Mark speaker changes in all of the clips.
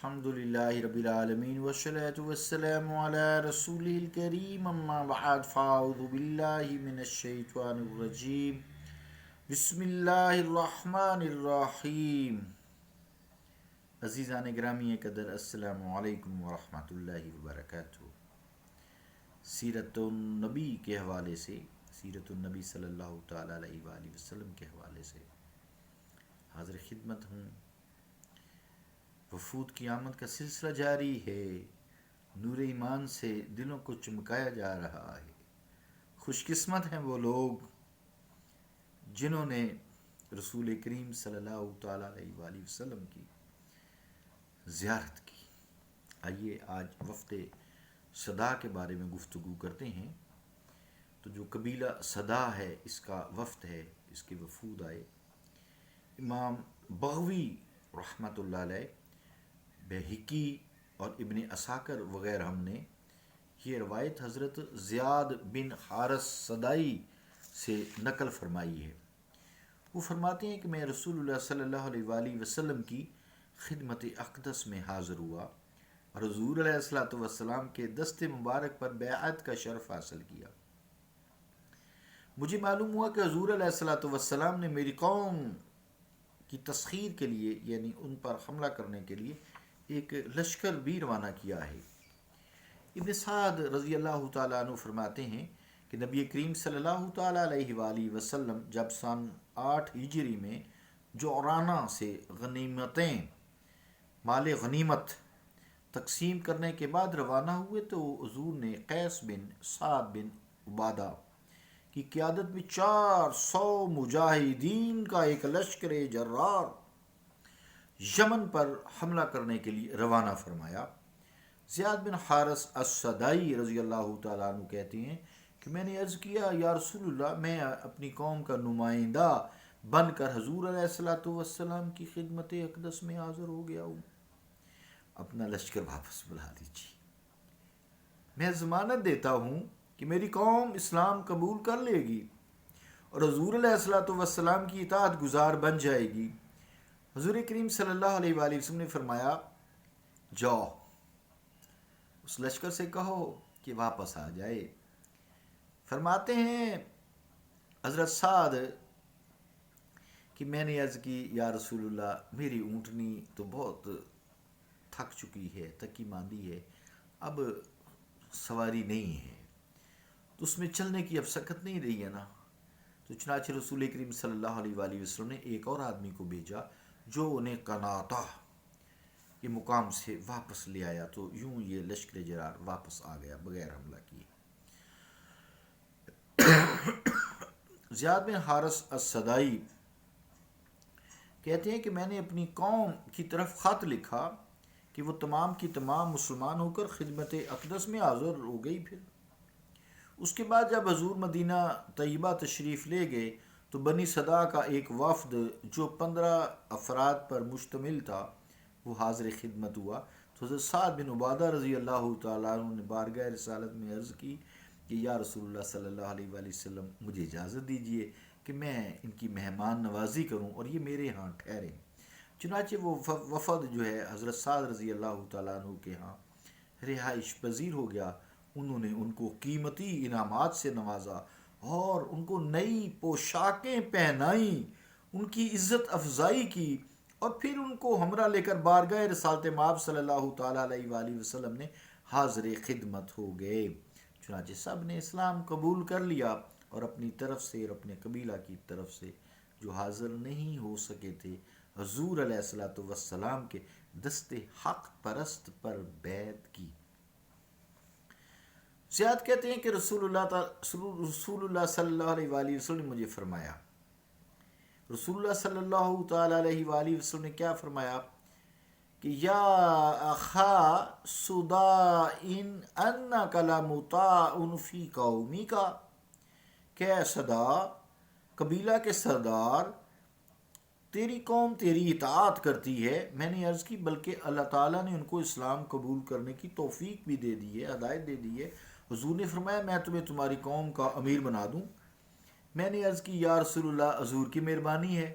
Speaker 1: الحمدللہ رب العالمین والصلاة والسلام علی رسولہ الکریم اما بعد فاعوذ باللہ من الشیطان الرجیم بسم اللہ الرحمن الرحیم. عزیزان گرامی قدر، السلام علیکم ورحمۃ اللہ وبرکاتہ. سیرت النبی کے حوالے سے، سیرت النبی صلی اللہ تعالیٰ علیہ وآلہ وسلم کے حوالے سے حاضر خدمت ہوں. وفود کی آمد کا سلسلہ جاری ہے. نور ایمان سے دلوں کو چمکایا جا رہا ہے. خوش قسمت ہیں وہ لوگ جنہوں نے رسول کریم صلی اللہ تعالیٰ علیہ وآلہ وسلم کی زیارت کی. آئیے آج وفد صدا کے بارے میں گفتگو کرتے ہیں. تو جو قبیلہ صدا ہے، اس کا وفد ہے، اس کے وفود آئے. امام بغوی رحمۃ اللہ علیہ، بہقی اور ابن عساکر وغیرہ ہم نے یہ روایت حضرت زیاد بن حارث صدائی سے نقل فرمائی ہے. وہ فرماتے ہیں کہ میں رسول اللہ صلی اللہ علیہ وآلہ وسلم کی خدمت اقدس میں حاضر ہوا اور حضور علیہ الصلوۃ والسلام کے دست مبارک پر بیعت کا شرف حاصل کیا. مجھے معلوم ہوا کہ حضور علیہ الصلوۃ والسلام نے میری قوم کی تسخیر کے لیے، یعنی ان پر حملہ کرنے کے لیے ایک لشکر بھی روانہ کیا ہے. ابن سعد رضی اللہ تعالیٰ عنہ فرماتے ہیں کہ نبی کریم صلی اللہ تعالیٰ علیہ وآلہ وسلم جب سن 8 ہجری میں جعرانہ سے غنیمتیں، مال غنیمت تقسیم کرنے کے بعد روانہ ہوئے تو حضور نے قیس بن سعد بن عبادہ کی قیادت میں 400 مجاہدین کا ایک لشکر جرار یمن پر حملہ کرنے کے لیے روانہ فرمایا. زیاد بن حارث الصدائی رضی اللہ تعالیٰ عنہ کہتے ہیں کہ میں نے عرض کیا، یا رسول اللہ، میں اپنی قوم کا نمائندہ بن کر حضور علیہ الصلوۃ والسلام کی خدمت اقدس میں حاضر ہو گیا ہوں. اپنا لشکر واپس بلا لیجیے. میں ضمانت دیتا ہوں کہ میری قوم اسلام قبول کر لے گی اور حضور علیہ الصلوۃ والسلام کی اطاعت گزار بن جائے گی. حضور کریم صلی اللہ علیہ وآلہ وسلم نے فرمایا، جاؤ اس لشکر سے کہو کہ واپس آ جائے. فرماتے ہیں حضرت سعد کہ میں نے عرض کی، یا رسول اللہ، میری اونٹنی تو بہت تھک چکی ہے، تکی ماندی ہے، اب سواری نہیں ہے، تو اس میں چلنے کی اب سکت نہیں رہی ہے نا. تو چنانچہ رسول کریم صلی اللہ علیہ وآلہ وسلم نے ایک اور آدمی کو بھیجا جو انہیں قناطہ کے مقام سے واپس لے آیا. تو یوں یہ لشکر جرار واپس آ گیا بغیر حملہ کیے. زیاد بن حارث الصدائی کہتے ہیں کہ میں نے اپنی قوم کی طرف خط لکھا کہ وہ تمام کی تمام مسلمان ہو کر خدمت اقدس میں حاضر ہو گئی. پھر اس کے بعد جب حضور مدینہ طیبہ تشریف لے گئے تو بنی صدا کا ایک وفد جو 15 افراد پر مشتمل تھا وہ حاضر خدمت ہوا. تو حضرت سعد بن عبادہ رضی اللہ تعالیٰ عنہ نے بارگاہ رسالت میں عرض کی کہ یا رسول اللہ صلی اللہ علیہ وآلہ وسلم، مجھے اجازت دیجیے کہ میں ان کی مہمان نوازی کروں اور یہ میرے ہاں ٹھہریں. چنانچہ وہ وفد جو ہے حضرت سعد رضی اللہ تعالیٰ عنہ کے ہاں رہائش پذیر ہو گیا. انہوں نے ان کو قیمتی انعامات سے نوازا اور ان کو نئی پوشاکیں پہنائیں، ان کی عزت افزائی کی، اور پھر ان کو ہمراہ لے کر بارگاہ رسالت مآب صلی اللہ تعالیٰ علیہ وآلہ وسلم نے حاضر خدمت ہو گئے. چنانچہ سب نے اسلام قبول کر لیا اور اپنی طرف سے اور اپنے قبیلہ کی طرف سے جو حاضر نہیں ہو سکے تھے حضور علیہ الصلوۃ والسلام کے دست حق پرست پر بیعت کی. زیاد کہتے ہیں کہ رسول اللہ صلی اللہ علیہ وآلہ وسلم نے مجھے فرمایا، رسول اللہ صلی اللہ تعالیٰ علیہ وآلہ وسلم نے کیا فرمایا کہ یا اخا صدا انک لمطاع فی قومک، کہ صدا قبیلہ کے سردار، تیری قوم تیری اطاعت کرتی ہے. میں نے عرض کی بلکہ اللہ تعالیٰ نے ان کو اسلام قبول کرنے کی توفیق بھی دے دی ہے، ہدایت دے دی ہے. حضور نے فرمایا میں تمہیں تمہاری قوم کا امیر بنا دوں. میں نے عرض کی یا رسول اللہ، حضور کی مہربانی ہے.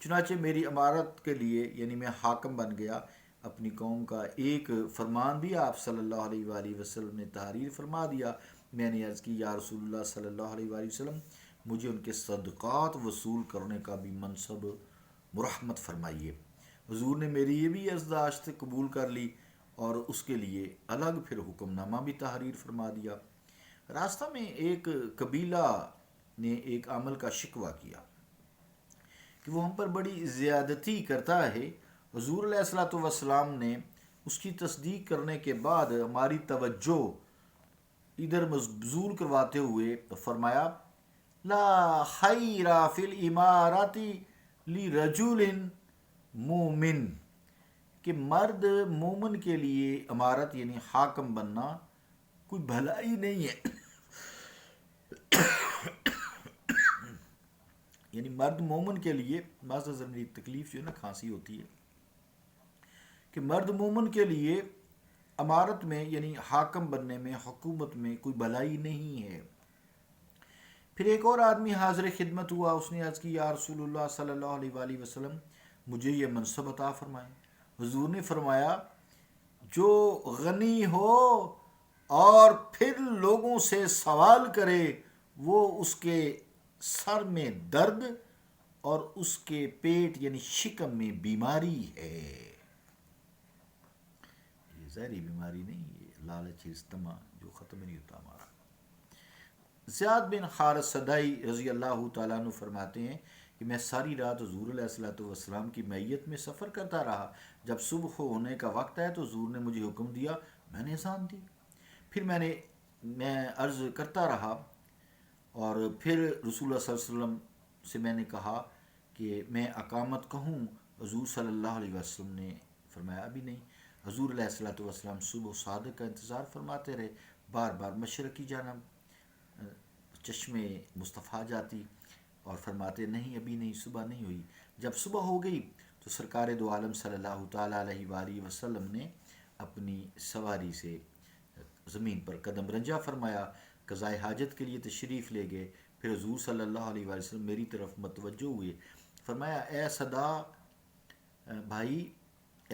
Speaker 1: چنانچہ میری امارت کے لیے، یعنی میں حاکم بن گیا. اپنی قوم کا ایک فرمان بھی آپ صلی اللہ علیہ وآلہ وسلم نے تحریر فرما دیا۔ میں نے عرض کی یا رسول اللہ صلی اللہ علیہ وآلہ وسلم، مجھے ان کے صدقات وصول کرنے کا بھی منصب مرحمت فرمائیے۔ حضور نے میری یہ بھی عرضداشت قبول کر لی اور اس کے لیے الگ پھر حکم نامہ بھی تحریر فرما دیا۔ راستہ میں ایک قبیلہ نے ایک عمل کا شکوہ کیا کہ وہ ہم پر بڑی زیادتی کرتا ہے۔ حضور علیہ الصلوۃ والسلام نے اس کی تصدیق کرنے کے بعد ہماری توجہ ادھر مبذول کرواتے ہوئے فرمایا لا خیر فی الامارات لرجل مومن، کہ مرد مومن کے لیے امارت یعنی حاکم بننا کوئی بھلائی نہیں ہے۔ یعنی مرد مومن کے لیے، بعض نظر میری تکلیف جو ہے نا کھانسی ہوتی ہے، کہ مرد مومن کے لیے امارت میں یعنی حاکم بننے میں، حکومت میں کوئی بھلائی نہیں ہے۔ پھر ایک اور آدمی حاضر خدمت ہوا، اس نے عرض کی یا رسول اللہ صلی اللہ علیہ وآلہ وسلم، مجھے یہ منصب عطا فرمائیں۔ حضور نے فرمایا جو غنی ہو اور پھر لوگوں سے سوال کرے وہ اس کے سر میں درد اور اس کے پیٹ یعنی شکم میں بیماری ہے۔ یہ ظاہری بیماری نہیں، یہ لالچ استما جو ختم نہیں ہوتا ہمارا۔ زیاد بن حارث صدائی رضی اللہ تعالیٰ عنہ فرماتے ہیں کہ میں ساری رات حضور علیہ الصلوۃ والسلام کی معیت میں سفر کرتا رہا۔ جب صبح ہونے کا وقت آیا تو حضور نے مجھے حکم دیا، میں نے اذان دی۔ پھر میں عرض کرتا رہا اور پھر رسول اللہ صلی اللہ علیہ وسلم سے میں نے کہا کہ میں اقامت کہوں؟ حضور صلی اللہ علیہ وسلم نے فرمایا ابھی نہیں۔ حضور علیہ الصلوۃ والسلام صبح صادق کا انتظار فرماتے رہے، بار بار مشرق کی جانب چشمے مصطفیٰ جاتی اور فرماتے نہیں ابھی نہیں، صبح نہیں ہوئی۔ جب صبح ہو گئی تو سرکار دو عالم صلی اللہ تعالیٰ علیہ وآلہ وسلم نے اپنی سواری سے زمین پر قدم رنجا فرمایا، قضاء حاجت کے لیے تشریف لے گئے۔ پھر حضور صلی اللہ علیہ وآلہ وسلم میری طرف متوجہ ہوئے، فرمایا اے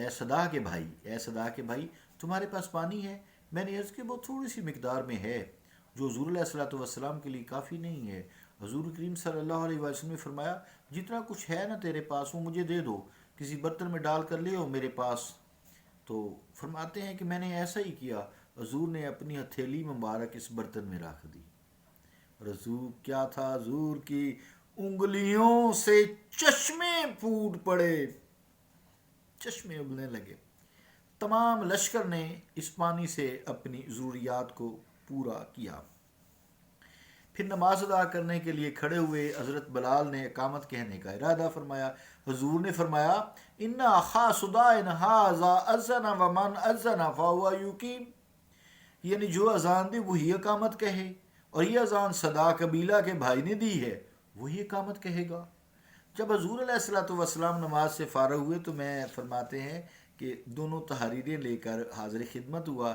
Speaker 1: صدا کے بھائی تمہارے پاس پانی ہے؟ میں نے عرض کہ وہ تھوڑی سی مقدار میں ہے جو حضور علیہ الصلوۃ والسلام کے لیے کافی نہیں ہے۔ حضور کریم صلی اللہ علیہ وسلم نے فرمایا جتنا کچھ ہے نا تیرے پاس وہ مجھے دے دو، کسی برتن میں ڈال کر لے آؤ میرے پاس۔ تو فرماتے ہیں کہ میں نے ایسا ہی کیا، حضور نے اپنی ہتھیلی مبارک اس برتن میں رکھ دی۔ حضور کیا تھا، حضور کی انگلیوں سے چشمے پھوٹ پڑے، چشمے ابلنے لگے۔ تمام لشکر نے اس پانی سے اپنی ضروریات کو پورا کیا۔ پھر نماز ادا کرنے کے لیے کھڑے ہوئے، حضرت بلال نے اقامت کہنے کا ارادہ فرمایا۔ حضور نے فرمایا ان اخا صداء ھذا اذن ومن اذن فهو یقیم، یعنی جو اذان دے وہی اقامت کہے، اور یہ اذان صدا قبیلہ کے بھائی نے دی ہے وہی اقامت کہے گا۔ جب حضور علیہ الصلوۃ والسلام نماز سے فارغ ہوئے تو میں فرماتے ہیں کہ دونوں تحریریں لے کر حاضر خدمت ہوا،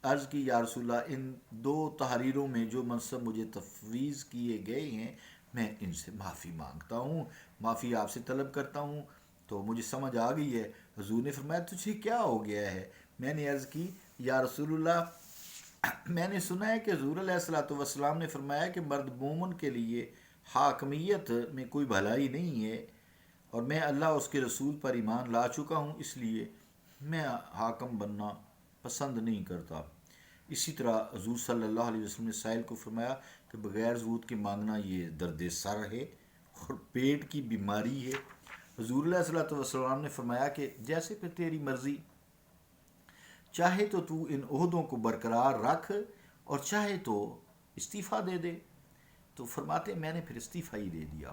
Speaker 1: عرض کی یا رسول اللہ ان دو تحریروں میں جو منصب مجھے تفویض کیے گئے ہیں میں ان سے معافی مانگتا ہوں، معافی آپ سے طلب کرتا ہوں۔ تو مجھے سمجھ آ گئی ہے۔ حضور نے فرمایا تجھے کیا ہو گیا ہے؟ میں نے عرض کی یا رسول اللہ میں نے سنا ہے کہ حضور علیہ الصلوۃ والسلام نے فرمایا کہ مرد مومن کے لیے حاکمیت میں کوئی بھلائی نہیں ہے، اور میں اللہ اس کے رسول پر ایمان لا چکا ہوں، اس لیے میں حاکم بننا پسند نہیں کرتا۔ اسی طرح حضور صلی اللہ علیہ وسلم نے سائل کو فرمایا کہ بغیر ضرورت کے مانگنا یہ درد سر ہے اور پیٹ کی بیماری ہے۔ حضور علیہ الصلوۃ والسلام نے فرمایا کہ جیسے پھر تیری مرضی، چاہے تو ان عہدوں کو برقرار رکھ اور چاہے تو استعفیٰ دے دے۔ تو فرماتے میں نے پھر استعفیٰ ہی دے دیا۔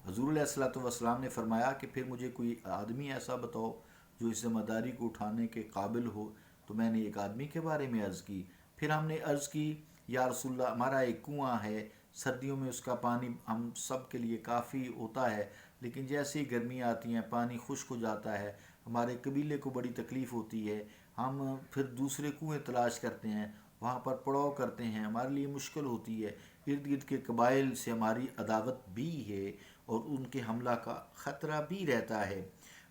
Speaker 1: حضور علیہ الصلوۃ والسلام نے فرمایا کہ پھر مجھے کوئی آدمی ایسا بتاؤ جو اس ذمہ داری کو اٹھانے کے قابل ہو۔ تو میں نے ایک آدمی کے بارے میں عرض کی۔ پھر ہم نے عرض کی یا رسول اللہ ہمارا ایک کنواں ہے، سردیوں میں اس کا پانی ہم سب کے لیے کافی ہوتا ہے، لیکن جیسے ہی گرمیاں آتی ہیں پانی خشک ہو جاتا ہے، ہمارے قبیلے کو بڑی تکلیف ہوتی ہے، ہم پھر دوسرے کنویں تلاش کرتے ہیں، وہاں پر پڑاؤ کرتے ہیں، ہمارے لیے مشکل ہوتی ہے، ارد گرد کے قبائل سے ہماری عداوت بھی ہے اور ان کے حملہ کا خطرہ بھی رہتا ہے۔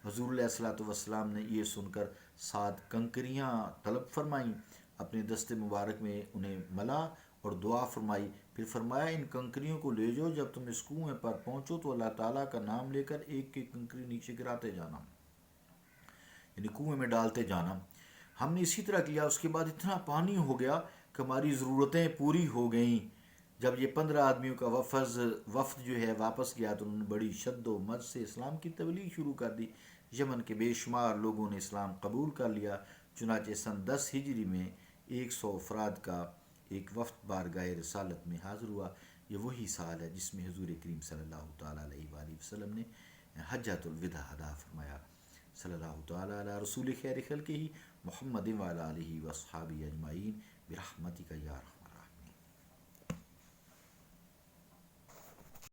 Speaker 1: حضور علیہ الصلوۃ والسلام نے یہ سن کر 7 کنکریاں طلب فرمائیں، اپنے دست مبارک میں انہیں ملا اور دعا فرمائی، پھر فرمایا ان کنکریوں کو لے جاؤ، جب تم اس کنویں پر پہنچو تو اللہ تعالیٰ کا نام لے کر ایک ایک کنکری نیچے گراتے جانا، یعنی کنویں میں ڈالتے جانا۔ ہم نے اسی طرح کیا، اس کے بعد اتنا پانی ہو گیا کہ ہماری ضرورتیں پوری ہو گئیں۔ جب یہ 15 آدمیوں کا وفد جو ہے واپس گیا تو انہوں نے بڑی شد و مد سے اسلام کی تبلیغ شروع کر دی۔ یمن کے بے شمار لوگوں نے اسلام قبول کر لیا۔ چنانچہ سن 10 ہجری میں 100 افراد کا ایک وفد بارگاہ رسالت میں حاضر ہوا۔ یہ وہی سال ہے جس میں حضور کریم صلی اللہ تعالیٰ علیہ وآلہ وسلم نے حجۃ الوداع ادا فرمایا۔ صلی اللہ تعالیٰ علی رسول خیر خلقہ محمد وعلی آلہ واصحابہ اجمعین برحمتک یا ارحم